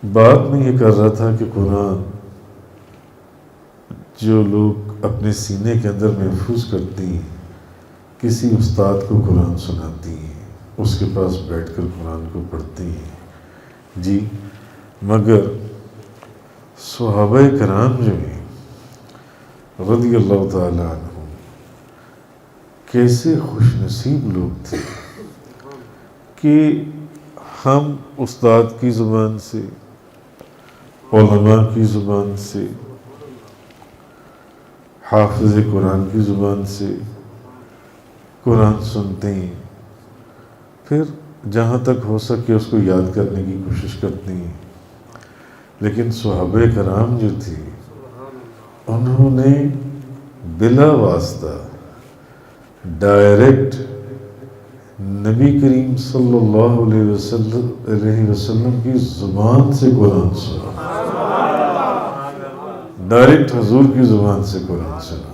بات میں یہ کر رہا تھا کہ قرآن جو لوگ اپنے سینے کے اندر محفوظ کرتی ہیں، کسی استاد کو قرآن سناتی ہیں، اس کے پاس بیٹھ کر قرآن کو پڑھتی ہیں، جی مگر صحابہ کرام جو ہیں رضی اللہ تعالیٰ عنہ کیسے خوش نصیب لوگ تھے کہ ہم استاد کی زبان سے، علماء کی زبان سے، حافظ قرآن کی زبان سے قرآن سنتے ہیں، پھر جہاں تک ہو سکے اس کو یاد کرنے کی کوشش کرتے ہیں۔ لیکن صحابہ کرام جو تھے انہوں نے بلا واسطہ ڈائریکٹ نبی کریم صلی اللہ علیہ وسلم کی زبان سے قرآن سنا، ڈائریکٹ حضور کی زبان سے قرآن سنا۔